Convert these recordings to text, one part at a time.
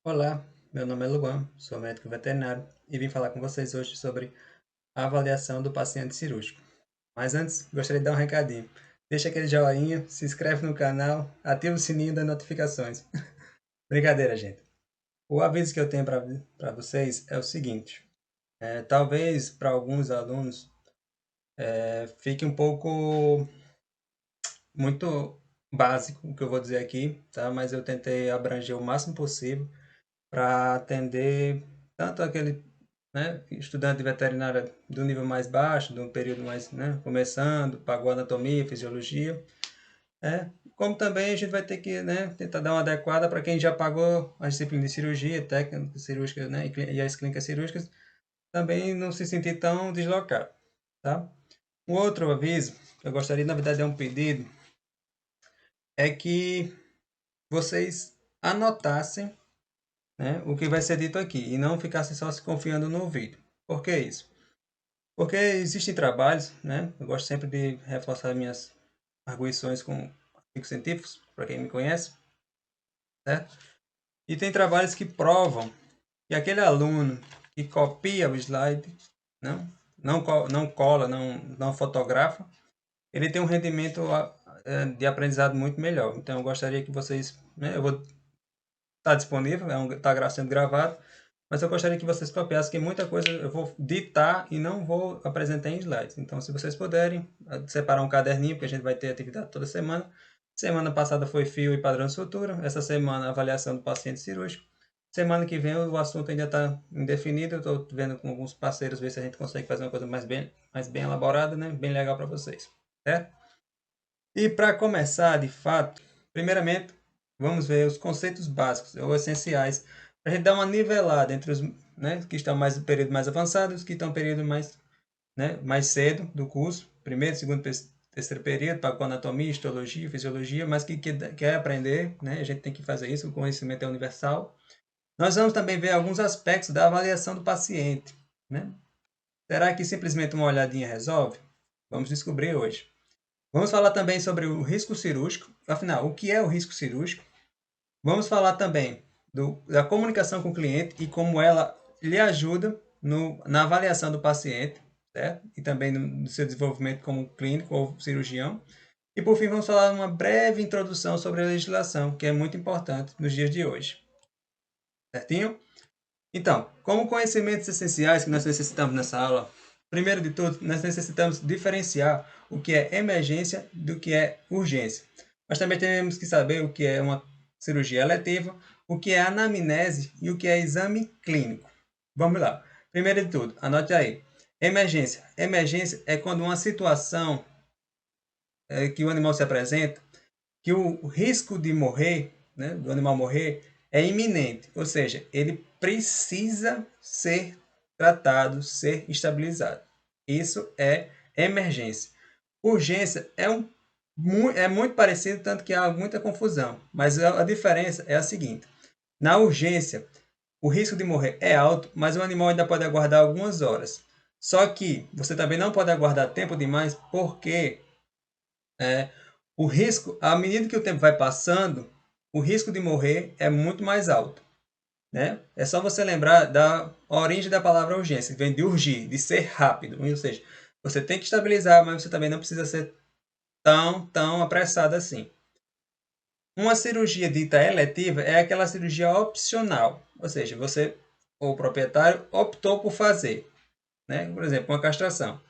Olá, meu nome é Luan, sou médico veterinário e vim falar com vocês hoje sobre a avaliação do paciente cirúrgico. Mas antes, gostaria de dar um recadinho. Deixa aquele joinha, se inscreve no canal, ativa o sininho das notificações. Brincadeira, gente. O aviso que eu tenho para vocês é o seguinte: talvez para alguns alunos fique um pouco muito básico o que eu vou dizer aqui, tá? Mas eu tentei abranger o máximo possível para atender tanto aquele, né, estudante de veterinária do nível mais baixo, de um período mais, né, começando, pagou anatomia, fisiologia, como também a gente vai ter que, né, tentar dar uma adequada para quem já pagou a disciplina de cirurgia, técnica cirúrgica, né, e as clínicas cirúrgicas, também não se sentir tão deslocado, tá? Um outro aviso, que eu gostaria, na verdade, é um pedido, é que vocês anotassem, né, o que vai ser dito aqui e não ficassem só se confiando no ouvido. Por que isso? Porque existem trabalhos, né? Eu gosto sempre de reforçar minhas arguições com artigos científicos, para quem me conhece, certo? E tem trabalhos que provam que aquele aluno que copia o slide, não cola, não fotografa, ele tem um rendimento de aprendizado muito melhor. Então eu gostaria que vocês, né, eu vou estar disponível, está sendo gravado, mas eu gostaria que vocês copiassem, que muita coisa eu vou ditar e não vou apresentar em slides. Então, se vocês puderem, separar um caderninho, porque a gente vai ter atividade toda semana. Semana passada foi fio e padrão de sutura. Essa semana, avaliação do paciente cirúrgico. Semana que vem, o assunto ainda está indefinido. Eu estou vendo com alguns parceiros, ver se a gente consegue fazer uma coisa mais bem elaborada, né? Bem legal para vocês. Certo? E para começar, de fato, primeiramente, vamos ver os conceitos básicos ou essenciais para a gente dar uma nivelada entre os, né, que estão mais no período mais avançado e os que estão no período mais, né, mais cedo do curso, primeiro, segundo, terceiro período, para anatomia, histologia, fisiologia, mas que quer aprender, né, a gente tem que fazer isso, o conhecimento é universal. Nós vamos também ver alguns aspectos da avaliação do paciente, né? Será que simplesmente uma olhadinha resolve? Vamos descobrir hoje. Vamos falar também sobre o risco cirúrgico. Afinal, o que é o risco cirúrgico? Vamos falar também da comunicação com o cliente e como ela lhe ajuda na avaliação do paciente, certo? E também no seu desenvolvimento como clínico ou cirurgião. E por fim, vamos falar uma breve introdução sobre a legislação, que é muito importante nos dias de hoje. Certinho? Então, como conhecimentos essenciais que nós necessitamos nessa aula, primeiro de tudo, nós necessitamos diferenciar o que é emergência do que é urgência. Mas também temos que saber o que é uma cirurgia eletiva, o que é anamnese e o que é exame clínico. Vamos lá. Primeiro de tudo, anote aí. Emergência. Emergência é quando uma situação que o animal se apresenta, que o risco de morrer, né, do animal morrer, é iminente, ou seja, ele precisa ser tratado, ser estabilizado. Isso é emergência. Urgência é muito parecido, tanto que há muita confusão, mas a diferença é a seguinte: na urgência, o risco de morrer é alto, mas o animal ainda pode aguardar algumas horas. Só que você também não pode aguardar tempo demais, porque é, o risco, à medida que o tempo vai passando, o risco de morrer é muito mais alto, né? É só você lembrar da origem da palavra urgência, que vem de urgir, de ser rápido. Ou seja, você tem que estabilizar, mas você também não precisa ser tão apressado assim. Uma cirurgia dita eletiva é aquela cirurgia opcional, ou seja, você ou o proprietário optou por fazer, né? Por exemplo, uma castração.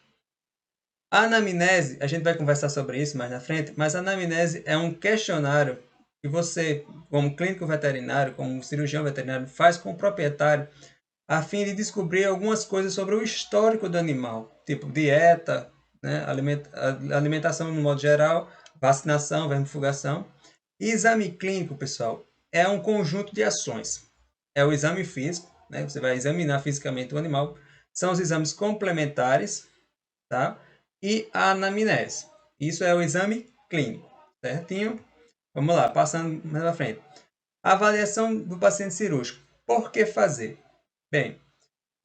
A anamnese, a gente vai conversar sobre isso mais na frente, mas a anamnese é um questionário que você, como clínico veterinário, como cirurgião veterinário, faz com o proprietário a fim de descobrir algumas coisas sobre o histórico do animal, tipo dieta, né, alimentação no modo geral, vacinação, vermifugação. E exame clínico, pessoal, é um conjunto de ações. É o exame físico, né, você vai examinar fisicamente o animal. São os exames complementares, tá? E a anamnese. Isso é o exame clínico, certinho? Vamos lá, passando mais à frente. Avaliação do paciente cirúrgico. Por que fazer? Bem,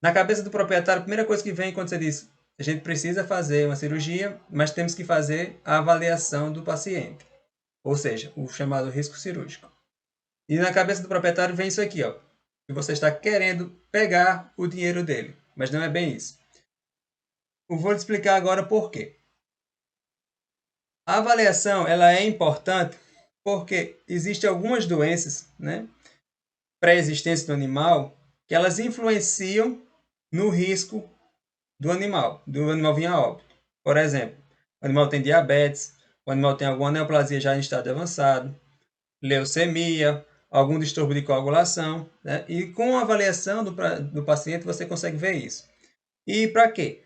na cabeça do proprietário, a primeira coisa que vem quando você diz a gente precisa fazer uma cirurgia, mas temos que fazer a avaliação do paciente, ou seja, o chamado risco cirúrgico. E na cabeça do proprietário vem isso aqui, ó. e você está querendo pegar o dinheiro dele, mas não é bem isso. Eu vou te explicar agora por quê. A avaliação ela é importante porque existem algumas doenças, né, pré-existentes do animal que elas influenciam no risco do animal vir a óbito. Por exemplo, o animal tem diabetes, o animal tem alguma neoplasia já em estado avançado, leucemia, algum distúrbio de coagulação, né? E com a avaliação do paciente você consegue ver isso. E para quê?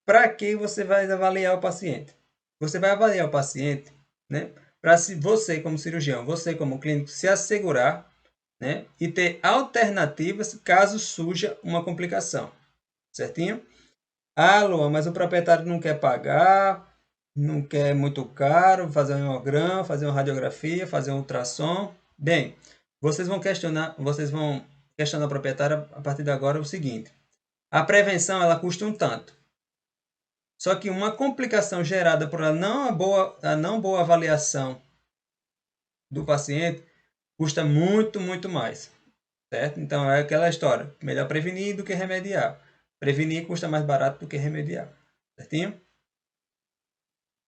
Para que você vai avaliar o paciente? Você vai avaliar o paciente, né? Para se você como cirurgião, você como clínico se assegurar, né? E ter alternativas caso surja uma complicação, certinho? Ah, Luan, mas o proprietário não quer pagar, não quer muito caro, fazer um hemograma, fazer uma radiografia, fazer um ultrassom. Bem, vocês vão questionar o proprietário a partir de agora o seguinte: a prevenção ela custa um tanto. Só que uma complicação gerada por a não boa avaliação do paciente custa muito, muito mais, certo? Então é aquela história, melhor prevenir do que remediar. Prevenir custa mais barato do que remediar, certinho?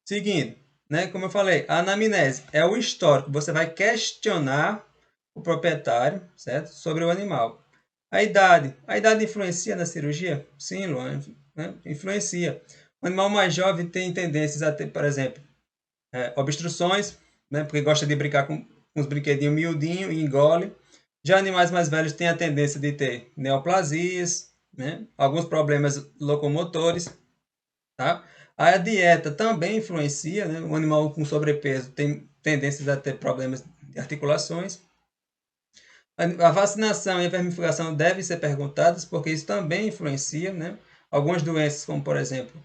Seguindo, né, como eu falei, a anamnese é o histórico. Você vai questionar o proprietário, certo? Sobre o animal. A idade influencia na cirurgia? Sim, Luan, né? Influencia. O animal mais jovem tem tendências a ter, por exemplo, obstruções, né? Porque gosta de brincar com uns brinquedinhos miudinhos e engole. Já animais mais velhos têm a tendência de ter neoplasias, né? Alguns problemas locomotores, tá? A dieta também influencia, né? O animal com sobrepeso tem tendências a ter problemas de articulações. A vacinação e a vermifugação devem ser perguntadas, porque isso também influencia, né? Algumas doenças, como por exemplo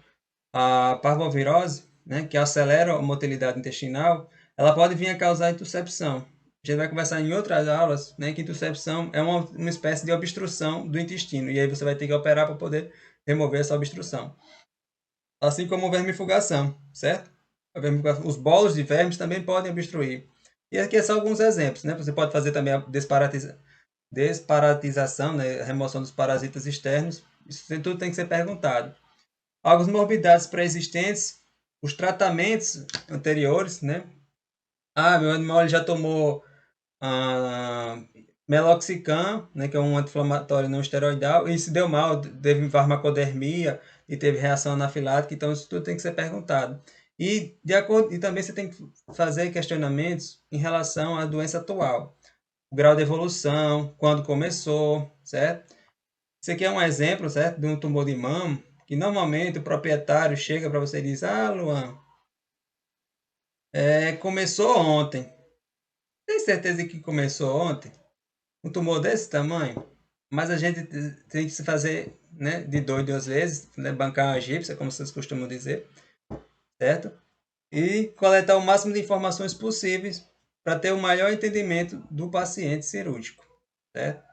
a parvovirose, né? Que acelera a motilidade intestinal, ela pode vir a causar intuscepção. A gente vai conversar em outras aulas, né? Que intuscepção é uma espécie de obstrução do intestino, e aí você vai ter que operar para poder remover essa obstrução. Assim como a vermifugação, certo? Os bolos de vermes também podem obstruir. E aqui são alguns exemplos, né? Você pode fazer também a desparasitização, né? A remoção dos parasitas externos. Isso tudo tem que ser perguntado. Algumas morbidades pré-existentes, os tratamentos anteriores, né? Ah, meu animal ele já tomou meloxicam, né, que é um anti-inflamatório não esteroidal, e se deu mal, teve farmacodermia e teve reação anafilática, então isso tudo tem que ser perguntado. E, e também você tem que fazer questionamentos em relação à doença atual. O grau de evolução, quando começou, certo? Isso aqui é um exemplo, certo, de um tumor de mama, que normalmente o proprietário chega para você e diz, ah, Luan, começou ontem. Tem certeza que começou ontem? Um tumor desse tamanho? Mas a gente tem que se fazer, né, de doido às vezes, né, bancar a egípcia, como vocês costumam dizer, certo? E coletar o máximo de informações possíveis para ter o maior entendimento do paciente cirúrgico, certo?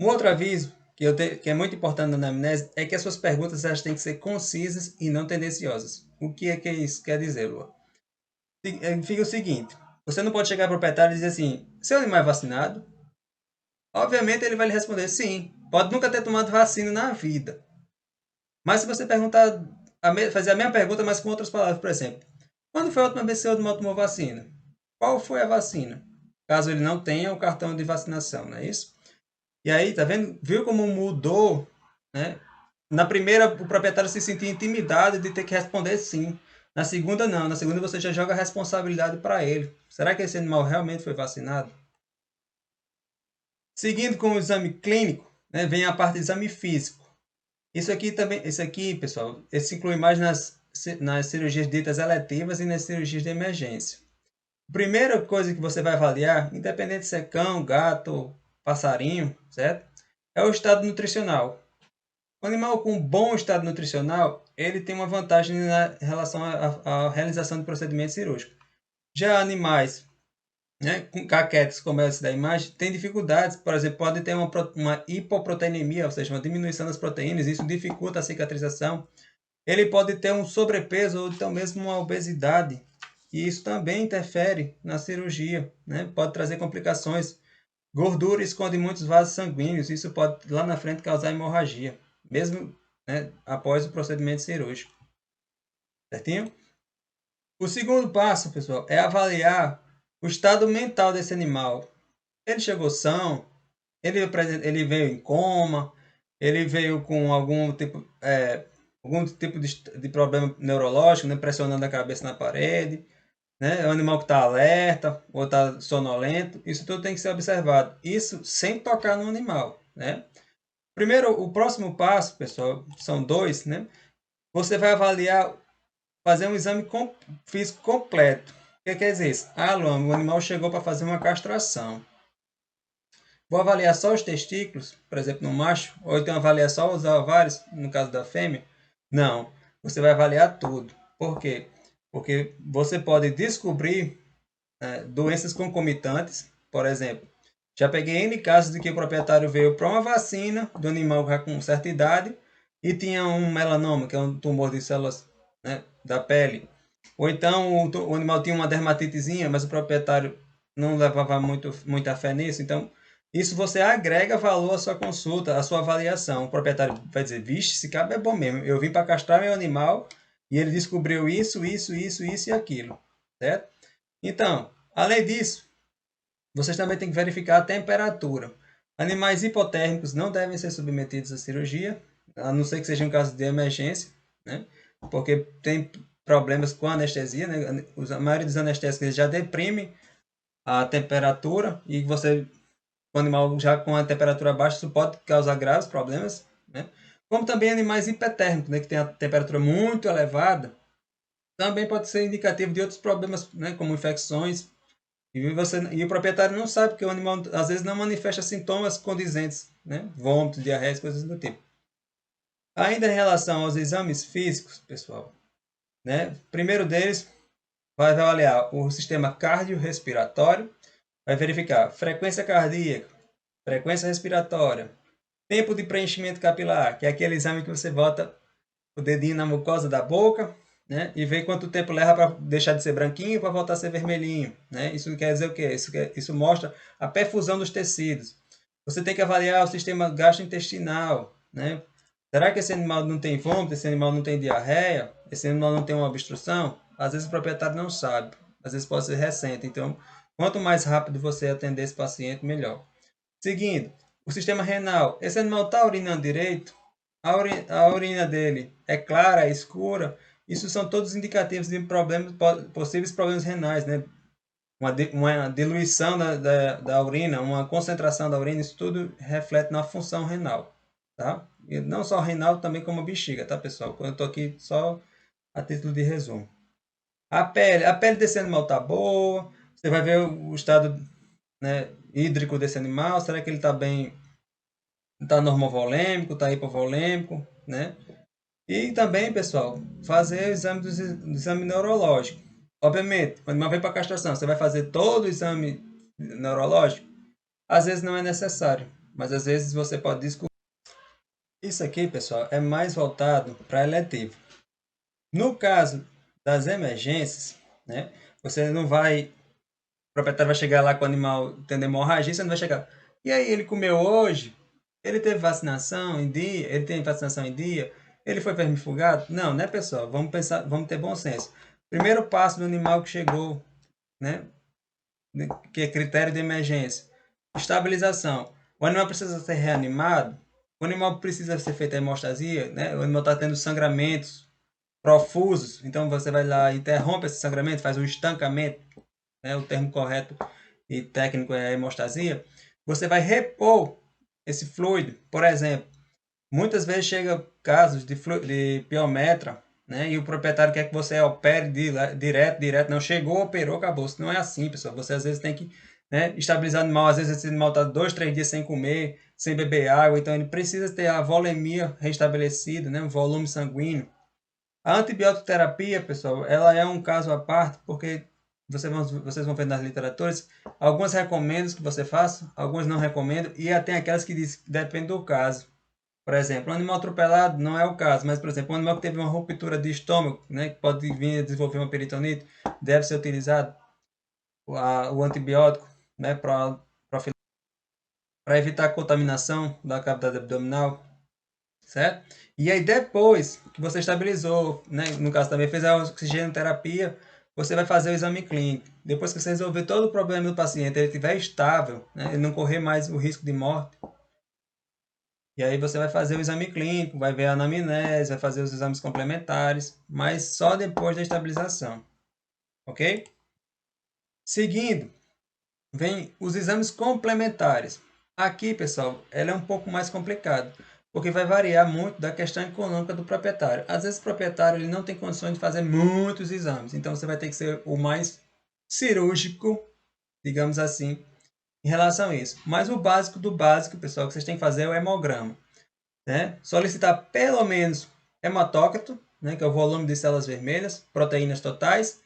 Um outro aviso que é muito importante na anamnese é que as suas perguntas elas têm que ser concisas e não tendenciosas. O que é que isso quer dizer, Lua? Significa o seguinte, você não pode chegar para o proprietário e dizer assim, seu animal é vacinado? Obviamente ele vai lhe responder sim. Pode nunca ter tomado vacina na vida. Mas se você perguntar, fazer a mesma pergunta, mas com outras palavras, por exemplo, quando foi a última vez que seu animal tomou vacina? Qual foi a vacina? Caso ele não tenha o cartão de vacinação, não é isso? E aí, tá vendo? Viu como mudou, né? Na primeira, o proprietário se sentia intimidado de ter que responder sim. Na segunda, não. Na segunda, você já joga a responsabilidade para ele. Será que esse animal realmente foi vacinado? Seguindo com o exame clínico, né, vem a parte de exame físico. Isso aqui também, esse aqui, pessoal, esse inclui mais nas cirurgias ditas eletivas e nas cirurgias de emergência. A primeira coisa que você vai avaliar, independente se é cão, gato, passarinho, certo? É o estado nutricional. O animal com bom estado nutricional, ele tem uma vantagem em relação à realização de procedimentos cirúrgicos. Já animais, né, com caquetes como esse da imagem, tem dificuldades, por exemplo, pode ter uma hipoproteinemia, ou seja, uma diminuição das proteínas, isso dificulta a cicatrização. Ele pode ter um sobrepeso ou então mesmo uma obesidade, e isso também interfere na cirurgia, né? Pode trazer complicações Gordura esconde muitos vasos sanguíneos, isso pode lá na frente causar hemorragia, mesmo, né, após o procedimento cirúrgico. Certinho? O segundo passo, pessoal, é avaliar o estado mental desse animal. Ele chegou são? Ele veio em coma? Ele veio com algum tipo de problema neurológico, né, pressionando a cabeça na parede? Né? É um animal que está alerta ou está sonolento. Isso tudo tem que ser observado. Isso sem tocar no animal, né? Primeiro, o próximo passo, pessoal, são dois, né? Você vai avaliar, fazer um exame físico completo. O que quer dizer isso? Ah, Luan, o animal chegou para fazer uma castração. Vou avaliar só os testículos, por exemplo, no macho, ou então avaliar só os ovários, no caso da fêmea? Não, você vai avaliar tudo. Por quê? Porque você pode descobrir doenças concomitantes, por exemplo. Já peguei N casos de que o proprietário veio para uma vacina do animal já com certa idade e tinha um melanoma, que é um tumor de células, né, da pele. Ou então o animal tinha uma dermatitezinha, mas o proprietário não levava muita fé nisso. Então, isso você agrega valor à sua consulta, à sua avaliação. O proprietário vai dizer, vixe, esse cabo é bom mesmo. Eu vim para castrar meu animal e ele descobriu isso e aquilo. Certo? Então, além disso, vocês também têm que verificar a temperatura. Animais hipotérmicos não devem ser submetidos à cirurgia, a não ser que seja um caso de emergência, né? Porque tem problemas com a anestesia, né? A maioria dos anestésicos já deprime a temperatura e o animal já com a temperatura baixa, isso pode causar graves problemas, né? Como também animais hipertérmicos, né? Que tem a temperatura muito elevada, também pode ser indicativo de outros problemas, né? Como infecções. E o proprietário não sabe, porque o animal às vezes não manifesta sintomas condizentes, né? Vômitos, diarreia, coisas do tipo. Ainda em relação aos exames físicos, pessoal, né? Primeiro deles vai avaliar o sistema cardiorrespiratório, vai verificar frequência cardíaca, frequência respiratória, tempo de preenchimento capilar, que é aquele exame que você bota o dedinho na mucosa da boca, né? E ver quanto tempo leva para deixar de ser branquinho para voltar a ser vermelhinho, né? Isso quer dizer o quê? Isso mostra a perfusão dos tecidos. Você tem que avaliar o sistema gastrointestinal, né? Será que esse animal não tem vômito? Esse animal não tem diarreia? Esse animal não tem uma obstrução? Às vezes o proprietário não sabe. Às vezes pode ser recente. Então, quanto mais rápido você atender esse paciente, melhor. Seguindo, o sistema renal. Esse animal está urinando direito? A urina dele é clara, é escura? Isso são todos indicativos de possíveis problemas renais, né? Uma diluição da urina, uma concentração da urina, isso tudo reflete na função renal, tá? E não só renal, também como bexiga, tá, pessoal? Eu estou aqui só a título de resumo. A pele desse animal tá boa, você vai ver o estado, né, hídrico desse animal, será que ele está bem, está normovolêmico, está hipovolêmico, né? E também, pessoal, fazer o exame neurológico. Obviamente, quando uma vez para a castração, você vai fazer todo o exame neurológico? Às vezes não é necessário, mas às vezes você pode descobrir. Isso aqui, pessoal, é mais voltado para eletivo. No caso das emergências, né, você não vai, o proprietário vai chegar lá com o animal tendo hemorragia, você não vai chegar. E aí, ele comeu hoje? Ele teve vacinação em dia? Ele tem vacinação em dia? Ele foi vermifugado? Não, né, pessoal? Vamos pensar, vamos ter bom senso. Primeiro passo do animal que chegou, né, que é critério de emergência. Estabilização. O animal precisa ser reanimado? O animal precisa ser feita a hemostasia, né? O animal está tendo sangramentos profusos, então você vai lá, interrompe esse sangramento, faz um estancamento, né? O termo correto e técnico é a hemostasia. Você vai repor esse fluido. Por exemplo, muitas vezes chega casos de piometra, né? E o proprietário quer que você opere direto. Não chegou, operou, acabou. Não é assim, pessoal. Você às vezes tem que, né, estabilizar o animal. Às vezes esse animal está 2, 3 dias sem comer, sem beber água. Então ele precisa ter a volemia restabelecida, né? O volume sanguíneo. A antibiótico terapia, pessoal, ela é um caso à parte, porque vocês vão ver nas literaturas, algumas recomendam que você faça, algumas não recomendam, e até aquelas que dizem que depende do caso. Por exemplo, um animal atropelado não é o caso, mas, por exemplo, um animal que teve uma ruptura de estômago, né, que pode vir a desenvolver uma peritonite, deve ser utilizado o antibiótico, né, para para evitar a contaminação da cavidade abdominal, certo? E aí depois que você estabilizou, né, no caso também fez a oxigenoterapia, você vai fazer o exame clínico. Depois que você resolver todo o problema do paciente, ele estiver estável, né, ele não correr mais o risco de morte, e aí você vai fazer o exame clínico, vai ver a anamnese, vai fazer os exames complementares, mas só depois da estabilização, ok? Seguindo, vem os exames complementares. Aqui, pessoal, ela é um pouco mais complicado, porque vai variar muito da questão econômica do proprietário. Às vezes o proprietário ele não tem condições de fazer muitos exames, então você vai ter que ser o mais cirúrgico, digamos assim, em relação a isso. Mas o básico do básico, pessoal, que vocês têm que fazer é o hemograma, né? Solicitar pelo menos hematócrito, né, que é o volume de células vermelhas, proteínas totais,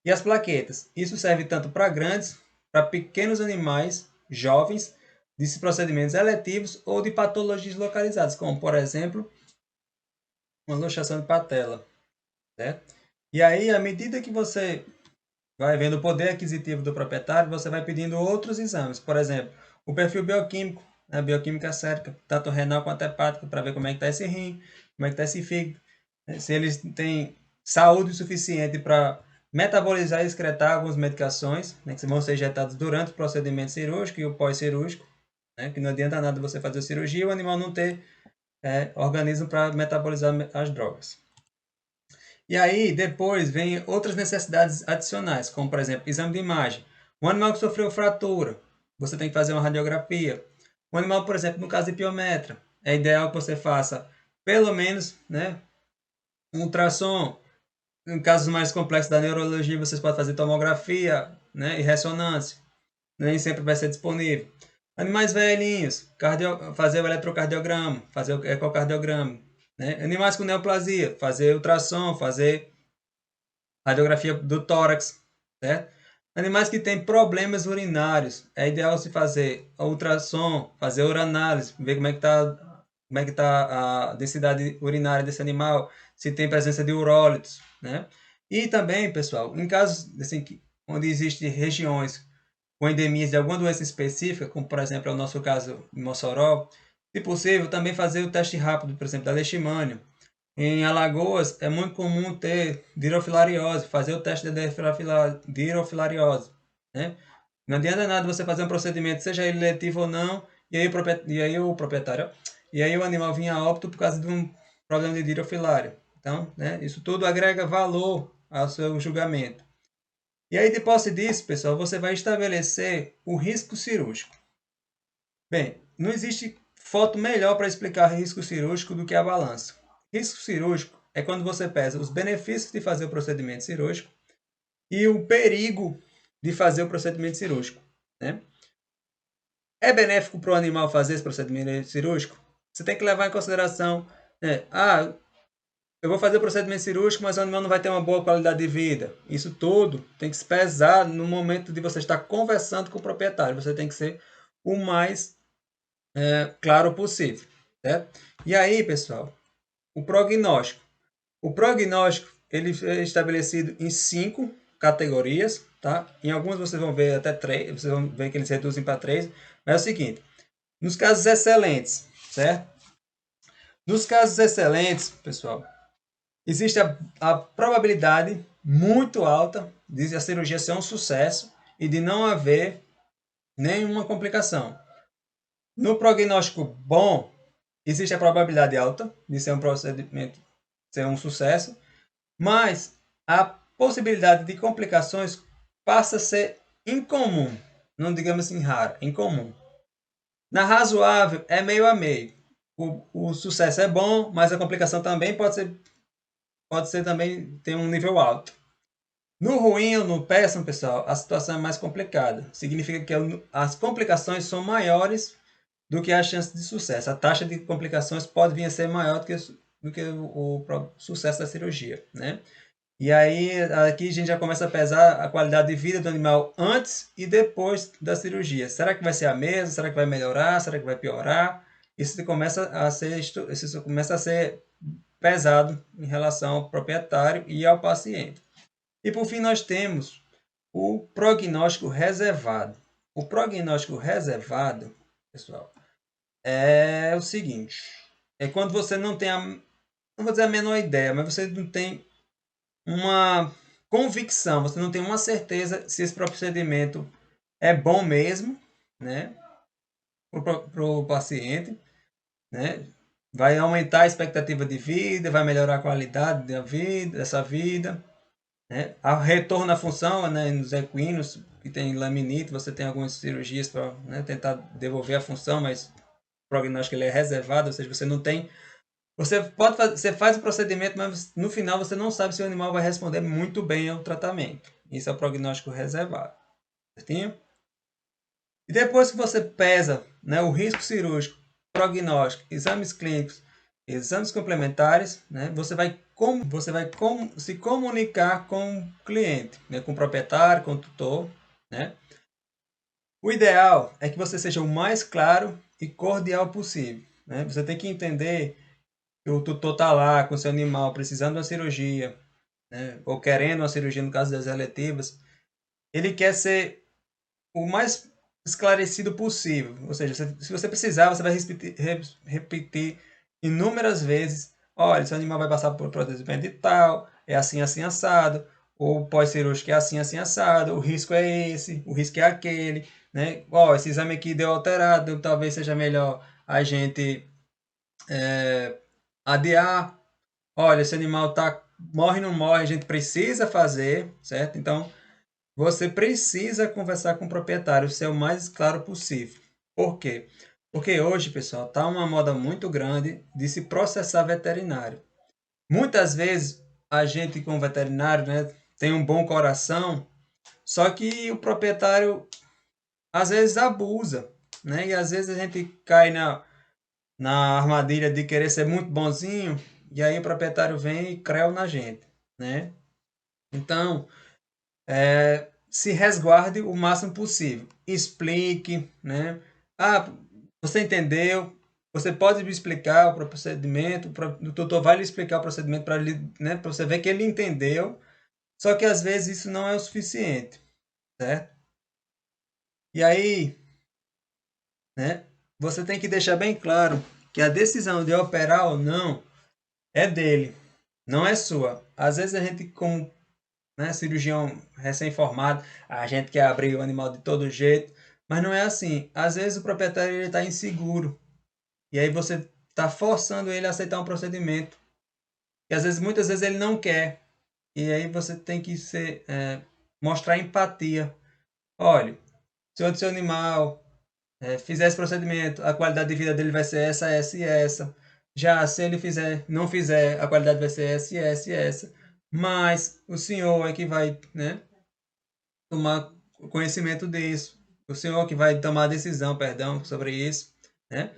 e as plaquetas. Isso serve tanto para grandes, para pequenos animais jovens, de procedimentos eletivos ou de patologias localizadas, como, por exemplo, uma luxação de patela, certo? E aí, à medida que você vai vendo o poder aquisitivo do proprietário, você vai pedindo outros exames. Por exemplo, o perfil bioquímico, a bioquímica sérica, tanto renal quanto hepática, para ver como é que está esse rim, como é que está esse fígado, né? Se eles têm saúde suficiente para metabolizar e excretar algumas medicações, né, que vão ser injetadas durante o procedimento cirúrgico e o pós-cirúrgico, né, que não adianta nada você fazer a cirurgia e o animal não ter organismo para metabolizar as drogas. E aí, depois, vem outras necessidades adicionais, como, por exemplo, exame de imagem. Um animal que sofreu fratura, você tem que fazer uma radiografia. Um animal, por exemplo, no caso de piometra, é ideal que você faça, pelo menos, né, um ultrassom. Em casos mais complexos da neurologia, vocês podem fazer tomografia, né, e ressonância. Nem sempre vai ser disponível. Animais velhinhos, fazer o eletrocardiograma, fazer o ecocardiograma. Né? Animais com neoplasia, fazer ultrassom, fazer radiografia do tórax, certo? Animais que têm problemas urinários, é ideal se fazer ultrassom, fazer uranálise, ver como é que tá a densidade urinária desse animal, se tem presença de urólitos, né? E também, pessoal, em casos assim, onde existem regiões com endemias de alguma doença específica, como por exemplo é o nosso caso em Mossoró, se possível, também fazer o teste rápido, por exemplo, da leishmania. Em Alagoas, é muito comum ter dirofilariose, fazer o teste de dirofilariose, né? Não adianta nada você fazer um procedimento, seja ele letivo ou não, e aí o animal vinha a óbito por causa de um problema de dirofilária. Então, né, isso tudo agrega valor ao seu julgamento. E aí, depois disso, pessoal, você vai estabelecer o risco cirúrgico. Bem, não existe foto melhor para explicar risco cirúrgico do que a balança. Risco cirúrgico é quando você pesa os benefícios de fazer o procedimento cirúrgico e o perigo de fazer o procedimento cirúrgico, né? É benéfico para o animal fazer esse procedimento cirúrgico? Você tem que levar em consideração, né? Eu vou fazer o procedimento cirúrgico, mas o animal não vai ter uma boa qualidade de vida. Isso tudo tem que se pesar no momento de você estar conversando com o proprietário. Você tem que ser o mais claro possível, certo? E aí, pessoal, o prognóstico. O prognóstico ele é estabelecido em 5 categorias, tá? Em algumas vocês vão ver até 3, vocês vão ver que eles reduzem para 3, mas é o seguinte, nos casos excelentes, certo? Nos casos excelentes, pessoal, existe a probabilidade muito alta de a cirurgia ser um sucesso e de não haver nenhuma complicação. No prognóstico bom, existe a probabilidade alta de ser um procedimento ser um sucesso, mas a possibilidade de complicações passa a ser incomum, não digamos assim rara, incomum. Na razoável é meio a meio. O sucesso é bom, mas a complicação também pode ser também ter um nível alto. No ruim ou no péssimo, pessoal, a situação é mais complicada. Significa que as complicações são maiores do que a chance de sucesso. A taxa de complicações pode vir a ser maior do que o sucesso da cirurgia, né? E aí, aqui a gente já começa a pesar a qualidade de vida do animal antes e depois da cirurgia. Será que vai ser a mesma? Será que vai melhorar? Será que vai piorar? Isso começa a ser pesado em relação ao proprietário e ao paciente. E por fim, nós temos o prognóstico reservado. O prognóstico reservado, pessoal, é o seguinte, é quando você não tem não vou dizer a menor ideia, mas você não tem uma convicção, você não tem uma certeza se esse procedimento é bom mesmo, né, para o paciente, né, vai aumentar a expectativa de vida, vai melhorar a qualidade da vida, dessa vida, né, a retorno à função, né, nos equinos que tem laminite, você tem algumas cirurgias para, né, tentar devolver a função, mas o prognóstico ele é reservado, ou seja, você não tem. Você pode fazer, você faz o procedimento, mas no final você não sabe se o animal vai responder muito bem ao tratamento. Isso é o prognóstico reservado. Certinho? E depois que você pesa, né, o risco cirúrgico, prognóstico, exames clínicos, exames complementares, né, você vai se comunicar com o cliente, né, com o proprietário, com o tutor. Né? O ideal é que você seja o mais claro e cordial possível. Né? Você tem que entender que o tutor está lá com seu animal precisando de uma cirurgia, né, ou querendo uma cirurgia no caso das eletivas, ele quer ser o mais esclarecido possível. Ou seja, se você precisar, você vai repetir inúmeras vezes: olha, seu animal vai passar por procedimento de tal, é assim, assim, assado, ou pós-cirúrgico é assim, assim, assado, o risco é esse, o risco é aquele, né? Ó, esse exame aqui deu alterado, talvez seja melhor a gente adiar. Olha, esse animal tá morre ou não morre, a gente precisa fazer, certo? Então, você precisa conversar com o proprietário, ser o mais claro possível. Por quê? Porque hoje, pessoal, tá uma moda muito grande de se processar veterinário. Muitas vezes a gente como veterinário, né, tem um bom coração, só que o proprietário às vezes abusa, né? E às vezes a gente cai na armadilha de querer ser muito bonzinho, e aí o proprietário vem e creu na gente, né? Então, se resguarde o máximo possível. Explique, né? Ah, você entendeu? Você pode me explicar o procedimento, o tutor vai lhe explicar o procedimento para né, para você ver que ele entendeu, só que às vezes isso não é o suficiente, certo? E aí, né, você tem que deixar bem claro que a decisão de operar ou não é dele, não é sua. Às vezes a gente, como, né, cirurgião recém-formado, a gente quer abrir o animal de todo jeito, mas não é assim. Às vezes o proprietário está inseguro e aí você está forçando ele a aceitar um procedimento e às vezes, muitas vezes ele não quer e aí você tem que mostrar empatia. Olha, se o seu animal fizer esse procedimento, a qualidade de vida dele vai ser essa, essa e essa. Já se ele não fizer, a qualidade vai ser essa e essa e essa. Mas o senhor é que vai, né, tomar conhecimento disso. O senhor que vai tomar a decisão, perdão, sobre isso, né?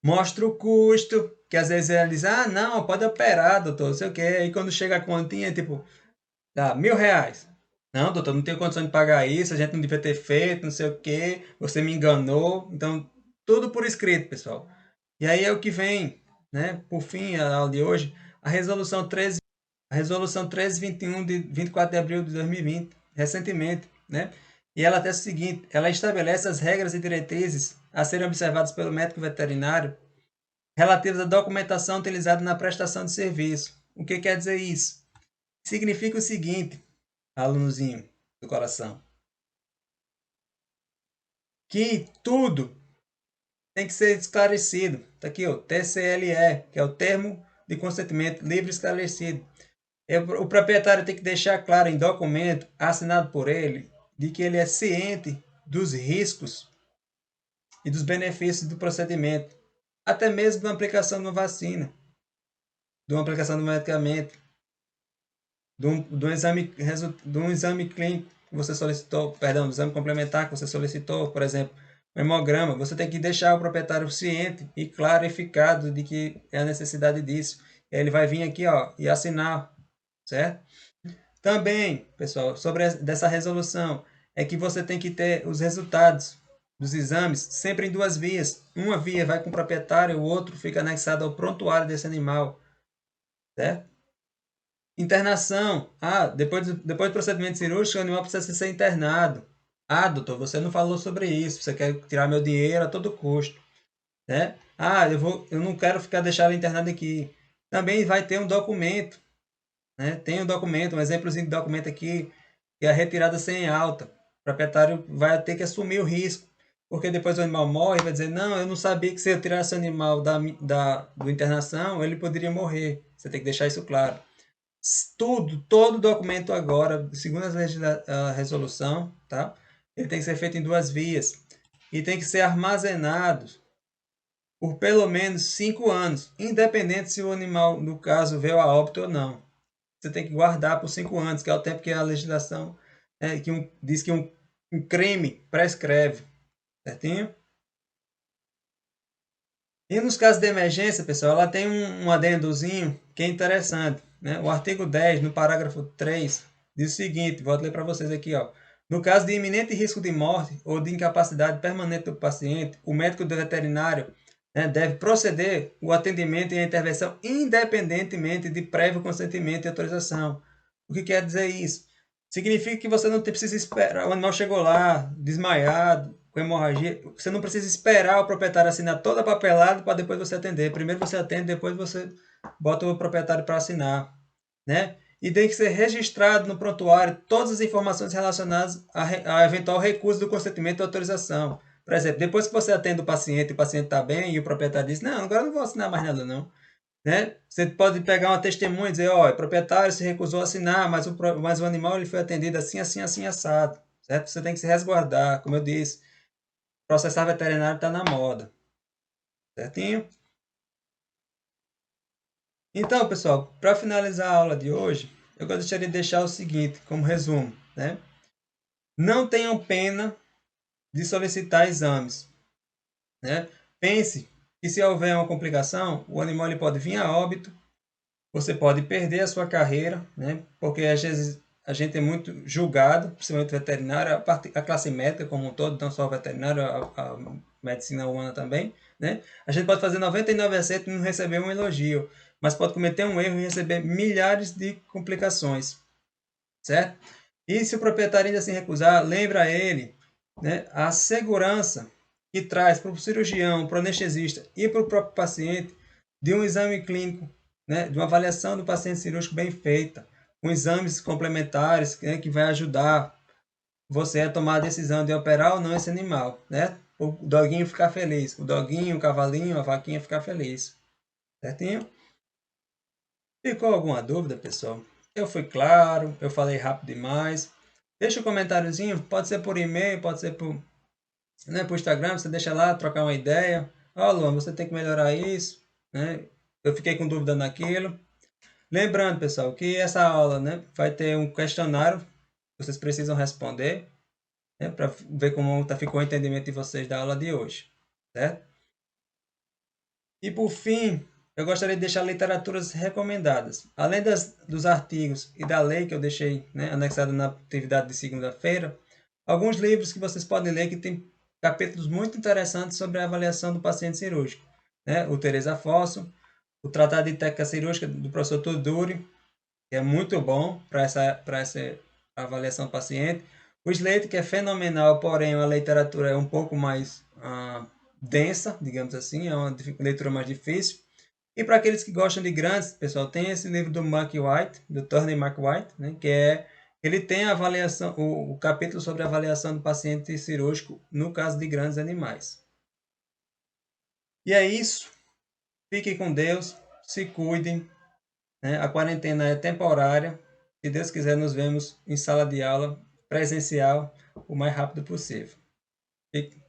Mostra o custo, que às vezes ele diz, ah, não, pode operar, doutor, não sei o quê. Aí quando chega a continha, tipo, dá R$ 1.000. Não, doutor, não tenho condição de pagar isso, a gente não devia ter feito, não sei o quê, você me enganou. Então, tudo por escrito, pessoal. E aí é o que vem, né? Por fim, a aula de hoje, a resolução 1321 de 24 de abril de 2020, recentemente, né? E ela até o seguinte, ela estabelece as regras e diretrizes a serem observadas pelo médico veterinário relativas à documentação utilizada na prestação de serviço. O que quer dizer isso? Significa o seguinte, alunozinho do coração, que tudo tem que ser esclarecido. Tá aqui, ó, TCLE, que é o termo de consentimento livre e esclarecido. O proprietário tem que deixar claro em documento assinado por ele de que ele é ciente dos riscos e dos benefícios do procedimento, até mesmo da aplicação de uma vacina, de uma aplicação de um medicamento, de um exame clínico que você solicitou, perdão, do exame complementar que você solicitou, por exemplo, um hemograma. Você tem que deixar o proprietário ciente e clarificado de que é a necessidade disso. Ele vai vir aqui, ó, e assinar, certo? Também, pessoal, sobre dessa resolução, é que você tem que ter os resultados dos exames sempre em duas vias. Uma via vai com o proprietário, o outro fica anexado ao prontuário desse animal, certo? Internação. Ah, depois do procedimento cirúrgico, o animal precisa ser internado. Ah, doutor, você não falou sobre isso, você quer tirar meu dinheiro a todo custo, né? Ah, eu não quero ficar deixando internado aqui. Também vai ter um documento, né? Tem um documento, um exemplozinho de documento aqui, que é a retirada sem alta. O proprietário vai ter que assumir o risco, porque depois o animal morre e vai dizer, não, eu não sabia que se eu tirasse o animal do internação, ele poderia morrer. Você tem que deixar isso claro. Todo documento agora, segundo a resolução, tá? Ele tem que ser feito em 2 vias e tem que ser armazenado por pelo menos 5 anos, independente se o animal, no caso, veio a óbito ou não. Você tem que guardar por 5 anos, que é o tempo que a legislação diz que um crime prescreve, certinho? E nos casos de emergência, pessoal, ela tem um adendozinho que é interessante, né? O artigo 10, no parágrafo 3, diz o seguinte, vou ler para vocês aqui, ó. No caso de iminente risco de morte ou de incapacidade permanente do paciente, o médico do veterinário, né, deve proceder o atendimento e a intervenção independentemente de prévio consentimento e autorização. O que quer dizer isso? Significa que você não precisa esperar, o animal chegou lá, desmaiado, com hemorragia, você não precisa esperar o proprietário assinar toda a papelada para depois você atender. Primeiro você atende, depois você bota o proprietário para assinar, né? E tem que ser registrado no prontuário todas as informações relacionadas a eventual recuso do consentimento ou autorização. Por exemplo, depois que você atende o paciente está bem e o proprietário diz, não, agora eu não vou assinar mais nada não. Né? Você pode pegar uma testemunha e dizer, ó, o proprietário se recusou a assinar, mas o animal ele foi atendido assim, assim, assim, assado. Certo? Você tem que se resguardar, como eu disse. Processar veterinário está na moda. Certinho? Então, pessoal, para finalizar a aula de hoje, eu gostaria de deixar o seguinte, como resumo. Né? Não tenham pena de solicitar exames. Né? Pense que se houver uma complicação, o animal ele pode vir a óbito, você pode perder a sua carreira, né? Porque às vezes a gente é muito julgado, principalmente veterinário, a classe médica como um todo, não só o veterinário, a medicina humana também, né? A gente pode fazer 99 acertos e não receber um elogio, mas pode cometer um erro e receber milhares de complicações, certo? E se o proprietário ainda se recusar, lembra ele, né, a segurança que traz para o cirurgião, para o anestesista e para o próprio paciente de um exame clínico, né, de uma avaliação do paciente cirúrgico bem feita, com exames complementares, né, que vai ajudar você a tomar a decisão de operar ou não esse animal, né? O doguinho ficar feliz, o doguinho, o cavalinho, a vaquinha ficar feliz, certinho? Ficou alguma dúvida, pessoal? Eu fui claro, eu falei rápido demais. Deixa um comentáriozinho, pode ser por e-mail, pode ser por Instagram, você deixa lá, trocar uma ideia. Ó, Luan, você tem que melhorar isso, né? Eu fiquei com dúvida naquilo. Lembrando, pessoal, que essa aula, né, vai ter um questionário que vocês precisam responder, né, para ver como ficou o entendimento de vocês da aula de hoje, certo? E por fim, eu gostaria de deixar literaturas recomendadas. Além dos artigos e da lei que eu deixei, né, anexada na atividade de segunda-feira, alguns livros que vocês podem ler que tem capítulos muito interessantes sobre a avaliação do paciente cirúrgico. Né? O Teresa Fosso, o Tratado de Técnica Cirúrgica do professor Tuduri, que é muito bom para essa avaliação do paciente. O Slate, que é fenomenal, porém a literatura é um pouco mais densa, digamos assim, é uma leitura mais difícil. E para aqueles que gostam de grandes, pessoal, tem esse livro do Mark White, do Turney Mark White, né, ele tem a avaliação, o capítulo sobre a avaliação do paciente cirúrgico no caso de grandes animais. E é isso. Fiquem com Deus, se cuidem, né? A quarentena é temporária. Se Deus quiser, nos vemos em sala de aula presencial o mais rápido possível. Fiquem